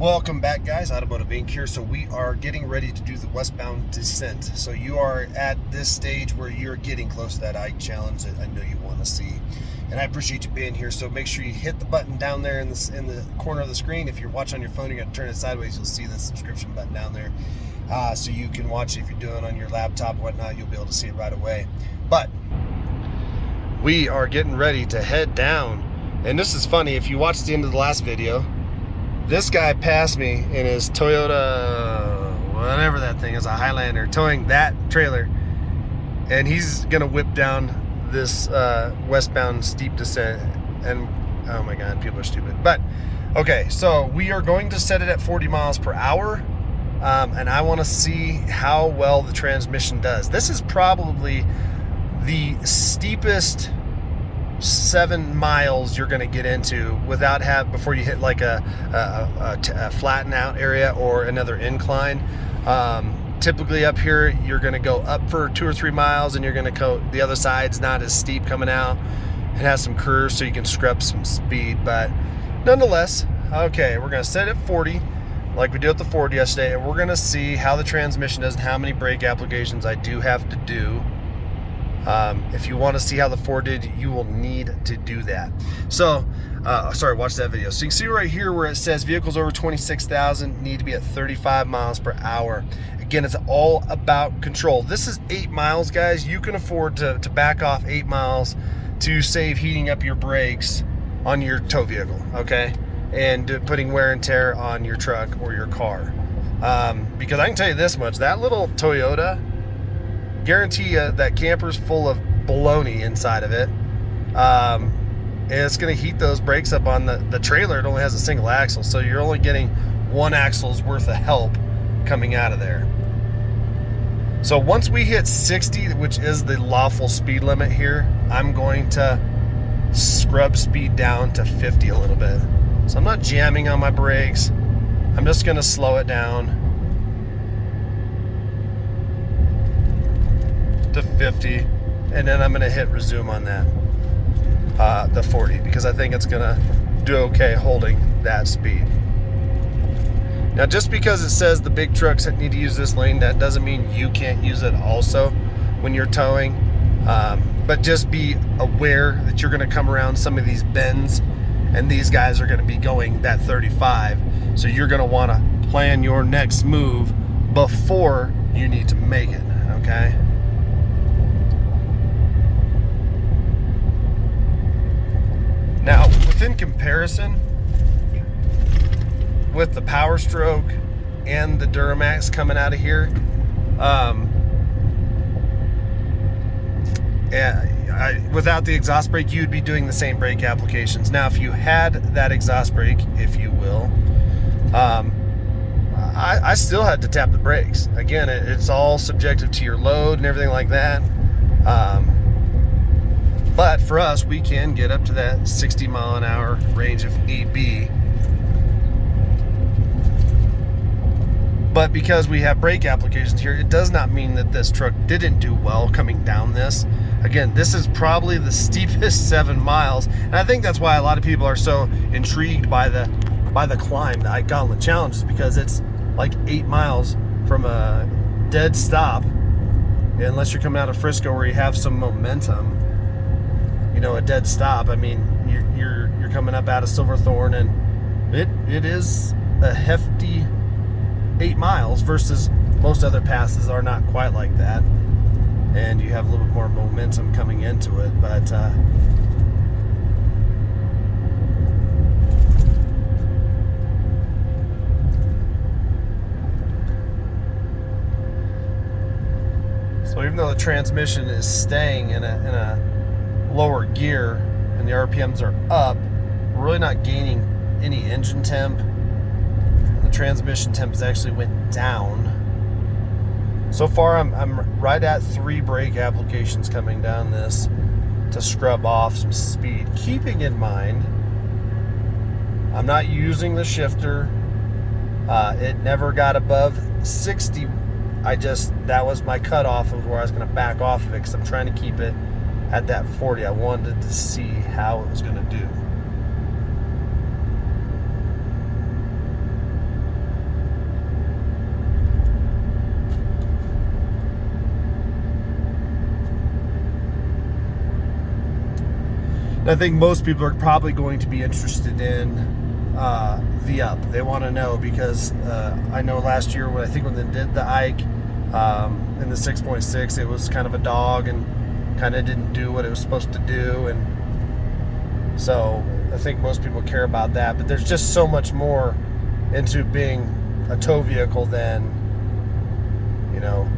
Welcome back, guys. Automotive Inc. here. So we are getting ready to do the westbound descent. So you are at this stage where you're getting close to that IKE challenge that I know you want to see. And I appreciate you being here. So make sure you hit the button down there in the corner of the screen. If you're watching on your phone, you're going to turn it sideways. You'll see the subscription button down there. So you can watch it if you're doing on your laptop or whatnot. You'll be able to see it right away. But we are getting ready to head down. And this is funny. If you watched the end of the last video, this guy passed me in his Toyota, whatever that thing is, a Highlander, towing that trailer. And he's going to whip down this westbound steep descent. And, oh my God, people are stupid. But, okay, so we are going to set it at 40 miles per hour. And I want to see how well the transmission does. This is probably the steepest 7 miles you're going to get into without before you hit like a flatten out area or another incline. Typically up here you're going to go up for 2 or 3 miles and you're going to go the other side's not as steep coming out. It has some curves so you can scrub some speed, but nonetheless, okay, we're going to set it at 40 like we did with the Ford yesterday, and we're going to see how the transmission does and how many brake applications I do have to do. If you want to see how the Ford did, you will need to do that. So, sorry, watch that video. So you can see right here where it says vehicles over 26,000 need to be at 35 miles per hour. Again, it's all about control. This is 8 miles, guys. You can afford to back off 8 miles to save heating up your brakes on your tow vehicle, okay? And putting wear and tear on your truck or your car. Because I can tell you this much, that little Toyota, guarantee you that camper's full of baloney inside of it. And it's going to heat those brakes up on the trailer. It only has a single axle, so you're only getting one axle's worth of help coming out of there. So once we hit 60, which is the lawful speed limit here, I'm going to scrub speed down to 50 a little bit. So I'm not jamming on my brakes. I'm just going to slow it down to 50, and then I'm going to hit resume on that the 40, because I think it's going to do okay holding that speed. Now, just because it says the big trucks that need to use this lane, that doesn't mean you can't use it also when you're towing. But just be aware that you're going to come around some of these bends, and these guys are going to be going that 35. So you're going to want to plan your next move before you need to make it, okay? Now, within comparison with the Power Stroke and the Duramax coming out of here, without the exhaust brake, you'd be doing the same brake applications. Now, if you had that exhaust brake, if you will, I still had to tap the brakes. Again, it's all subjective to your load and everything like that. But for us, we can get up to that 60 mile an hour range if need be. But because we have brake applications here, it does not mean that this truck didn't do well coming down this. Again, this is probably the steepest 7 miles. And I think that's why a lot of people are so intrigued by the climb, the IKE Gauntlet Challenge, is because it's like 8 miles from a dead stop. Unless you're coming out of Frisco where you have some momentum, you know, a dead stop. I mean, you're coming up out of Silverthorne, and it is a hefty 8 miles versus most other passes are not quite like that, and you have a little bit more momentum coming into it. But so even though the transmission is staying in a lower gear and the RPMs are up, we're really not gaining any engine temp. The transmission temp has actually went down. So far, I'm right at 3 brake applications coming down this to scrub off some speed. Keeping in mind, I'm not using the shifter. It never got above 60. That was my cutoff of where I was going to back off of it, because I'm trying to keep it at that 40. I wanted to see how it was going to do. I think most people are probably going to be interested in the up. They want to know because I know last year when they did the IKE in the 6.6, it was kind of a dog and kind of didn't do what it was supposed to do, and so I think most people care about that. But there's just so much more into being a tow vehicle than, you know,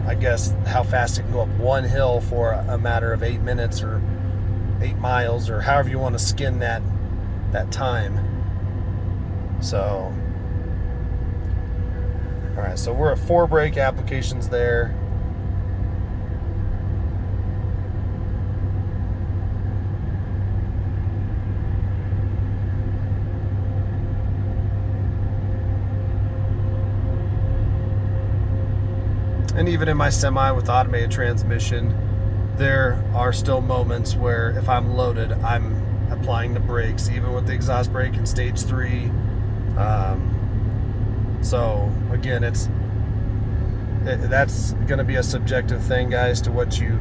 I guess how fast it can go up one hill for a matter of 8 minutes or 8 miles or however you want to skin that time. So, all right, so we're at 4 brake applications there. And even in my semi with automated transmission, there are still moments where if I'm loaded, I'm applying the brakes, even with the exhaust brake in stage 3. So again, that's going to be a subjective thing, guys, to what you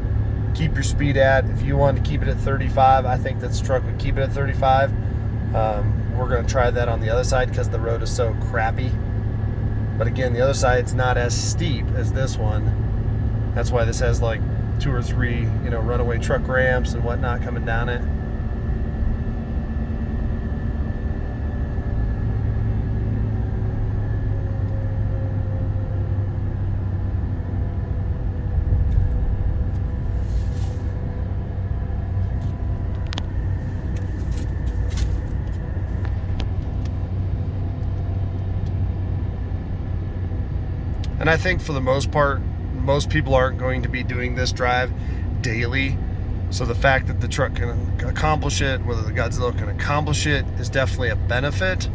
keep your speed at. If you want to keep it at 35, I think this truck would keep it at 35. We're going to try that on the other side because the road is so crappy. But again, the other side's not as steep as this one. That's why this has like 2 or 3, runaway truck ramps and whatnot coming down it. And I think for the most part, most people aren't going to be doing this drive daily. So the fact that the truck can accomplish it, whether the Godzilla can accomplish it, is definitely a benefit.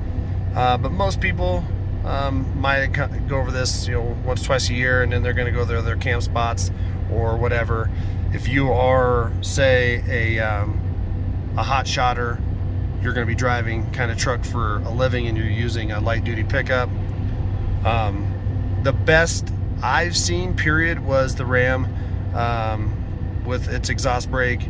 But most people might go over this, once, twice a year, and then they're going to go to their camp spots or whatever. If you are, say, a hot shotter, you're going to be driving kind of truck for a living, and you're using a light duty pickup. The best I've seen, period, was the Ram with its exhaust brake.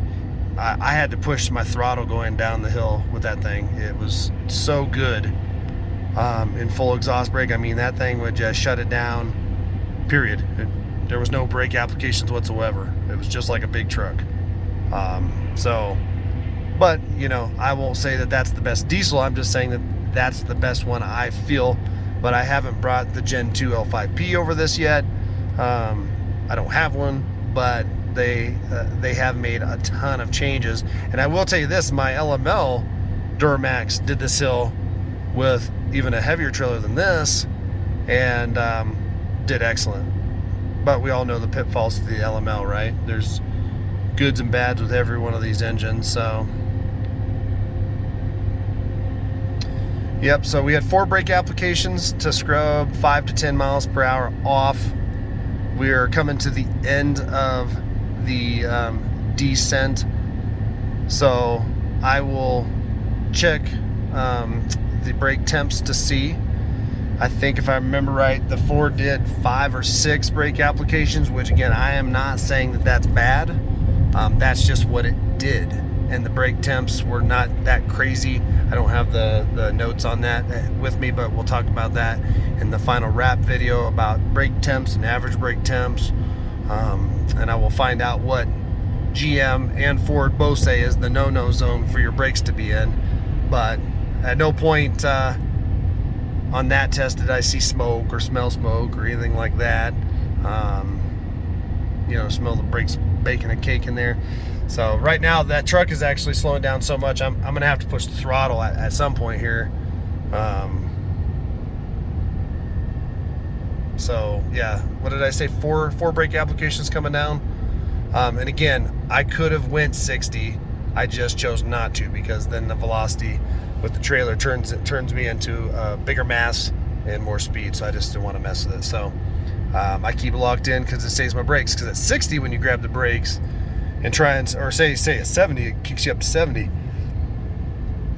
I had to push my throttle going down the hill with that thing. It was so good in full exhaust brake. I mean, that thing would just shut it down, period. There was no brake applications whatsoever. It was just like a big truck. But, I won't say that that's the best diesel. I'm just saying that that's the best one I feel. But I haven't brought the Gen 2 L5P over this yet. I don't have one, but they have made a ton of changes. And I will tell you this, my LML Duramax did this hill with even a heavier trailer than this, and did excellent. But we all know the pitfalls to the LML, right? There's goods and bads with every one of these engines, so... Yep, so we had 4 brake applications to scrub 5 to 10 miles per hour off. We are coming to the end of the descent, so I will check the brake temps to see. I think if I remember right, the Ford did 5 or 6 brake applications, which again, I am not saying that that's bad. That's just what it did. And the brake temps were not that crazy. I don't have the notes on that with me, but we'll talk about that in the final wrap video about brake temps and average brake temps. And I will find out what GM and Ford both say is the no-no zone for your brakes to be in. But at no point on that test did I see smoke or smell smoke or anything like that. Smell the brakes baking a cake in there. So right now that truck is actually slowing down so much, I'm gonna have to push the throttle at some point here. So yeah, what did I say? Four brake applications coming down. And again, I could have went 60. I just chose not to, because then the velocity with the trailer turns me into a bigger mass and more speed. So I just didn't want to mess with it. So I keep it locked in because it saves my brakes. Because at 60, when you grab the brakes and try and, or say at 70, it kicks you up to 70.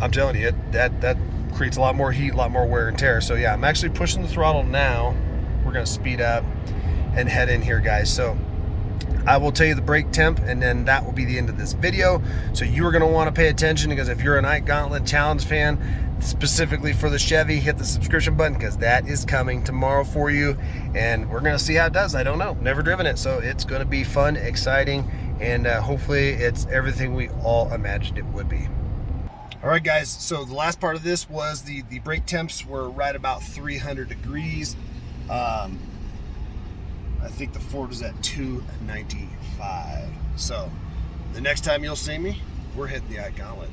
I'm telling you, that creates a lot more heat, a lot more wear and tear. So yeah, I'm actually pushing the throttle now. We're gonna speed up and head in here, guys. So I will tell you the brake temp, and then that will be the end of this video. So you are going to want to pay attention, because if you're an IKE Gauntlet Challenge fan, specifically for the Chevy, hit the subscription button, because that is coming tomorrow for you, and we're going to see how it does. I don't know, never driven it, so it's going to be fun, exciting, and hopefully it's everything we all imagined it would be. All right, guys, so the last part of this was the brake temps were right about 300 degrees. I think the Ford is at 295. So the next time you'll see me, we're hitting the IKE Gauntlet.